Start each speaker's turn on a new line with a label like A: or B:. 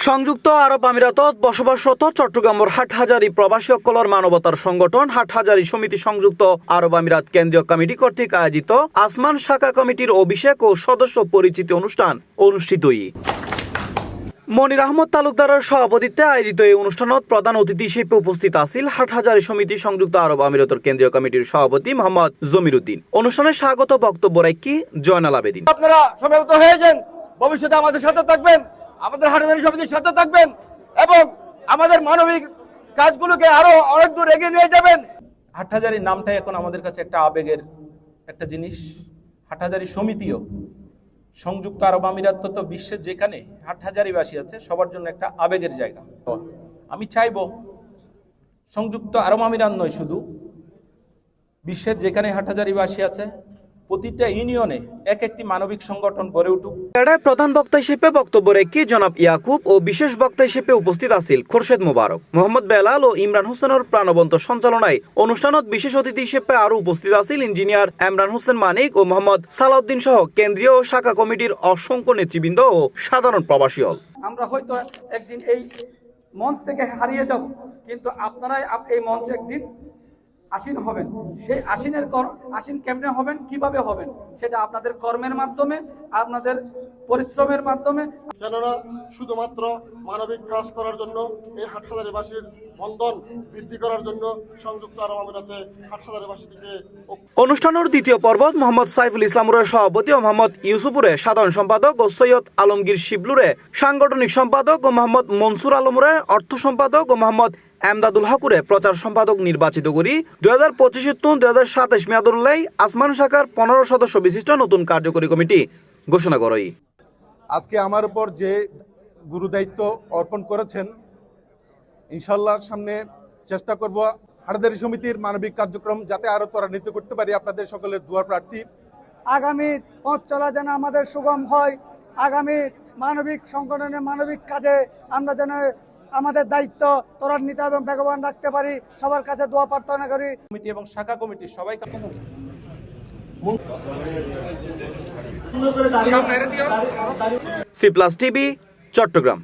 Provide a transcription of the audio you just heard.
A: সংযুক্ত আরব আমিরাতত বসবাসরত চট্টগ্রামের হাটহাজারী প্রবাসী অকলর মানবতার সংগঠন হাটহাজারী সমিতি সংযুক্ত আরব আমিরাত কেন্দ্রীয় কমিটি কর্তৃক আয়োজিত আসমান শাখা কমিটির অভিষেক ও সদস্য পরিচিতি অনুষ্ঠান অনুষ্ঠিতই। মনির আহমদ তালুকদারের সভাপতিত্বে আয়োজিত এই অনুষ্ঠানত প্রধান অতিথি হিসেবে উপস্থিত আছেন হাটহাজারী সমিতি সংযুক্ত আরব আমিরাতের কেন্দ্রীয় কমিটির সভাপতি মোহাম্মদ জমির উদ্দিন। অনুষ্ঠানে স্বাগত বক্তব্য রাখি জয়নাল আবেদিন।
B: আপনারা সমাবেত হয়েছেন, ভবিষ্যতে আমাদের সাথে থাকবেন, আমাদের হাটহাজারী সমিতির সাথে থাকবেন এবং আমাদের মানবিক কাজগুলোকে আরো অনেক দূর এগিয়ে নিয়ে যাবেন।
C: হাটহাজারী নামটাই এখন আমাদের কাছে একটা আবেগের একটা জিনিস। হাটহাজারী সমিতিও সংযুক্ত আরব আমিরাত তো বিশ্বের যেখানে হাটহাজারীবাসী আছে সবার জন্য একটা আবেগের জায়গা। আমি চাইবো সংযুক্ত আরব আমিরাত নয়, শুধু বিশ্বের যেখানে হাটহাজারীবাসী আছে প্রতিটা ইউনিয়নে এক একটি মানবিক সংগঠন গড়ে উঠুক।
A: এটায় প্রধান বক্তা হিসেবে বক্তব্য রেখে জনাব ইয়াকুব ও বিশেষ বক্তা হিসেবে উপস্থিত আছেন খোরশেদ মোবারক, মোহাম্মদ বেলাল ও ইমরান হোসেনের প্রাণবন্ত সঞ্চালনায় অনুষ্ঠানত বিশেষ অতিথি হিসেবে আরো উপস্থিত আছেন ইঞ্জিনিয়ার ইমরান হোসেন মানিক ও মোহাম্মদ সালাউদ্দিন সহ কেন্দ্রীয় ও শাখা কমিটির অসংখ্য নেতৃবৃন্দ ও সাধারণ প্রবাসী হল।
D: আমরা হয়তো একদিন এই মঞ্চ থেকে হারিয়ে যাব, কিন্তু আপনারাই এই মঞ্চে একদিন আসীন হবেন। সেই আসীন কেমনে হবেন, কিভাবে হবেন, সেটা আপনাদের কর্মের মাধ্যমে, আপনাদের পরিশ্রমের মাধ্যমে।
B: কেননা শুধুমাত্র মানবিক কাজ করার জন্য এই হাটহাজারীবাসীর বন্ধন বৃদ্ধি করার জন্য সংযুক্ত আরব আমিরাতে হাটহাজারীবাসী থেকে
A: অনুষ্ঠানের দ্বিতীয় পর্ব মোহাম্মদ সাইফুল ইসলামুরের সভাপতি ও মোহাম্মদ ইউসুফুরে সাধারণ সম্পাদক ও সৈয়দ আলমগীর শিবলুরে সাংগঠনিক সম্পাদক ও মোহাম্মদ মনসুর আলমরে অর্থ সম্পাদক ও মোহাম্মদ এমদাদুল হকুরে প্রচার সম্পাদক নির্বাচিত করি 2025-2027 মেয়াদুল্লাহ আসমান শাখার 15 সদস্য বিশিষ্ট নতুন কার্যকরী কমিটি ঘোষণা করই।
E: আজকে আমার উপর যে গুরুদায়িত্ব অর্পণ করেছেন, ইনশাল্লাহ সামনে চেষ্টা করব হাটহাজারী সমিতির মানবিক কার্যক্রম যাতে আরো ত্বরান্বিত করতে পারি। আপনাদের সকলের দোয়া প্রার্থী।
F: আগামী পথ চলা যেন আমাদের সুগম হয়, আগামী মানবিক সংগঠনের মানবিক কাজে আমরা যেন আমাদের দায়িত্ব ত্বরান্বিত এবং বেগবান রাখতে পারি। সবার কাছে দোয়া প্রার্থনা করি।
C: কমিটি এবং শাখা কমিটি সবাইকে
A: C+ TV চট্টগ্রাম।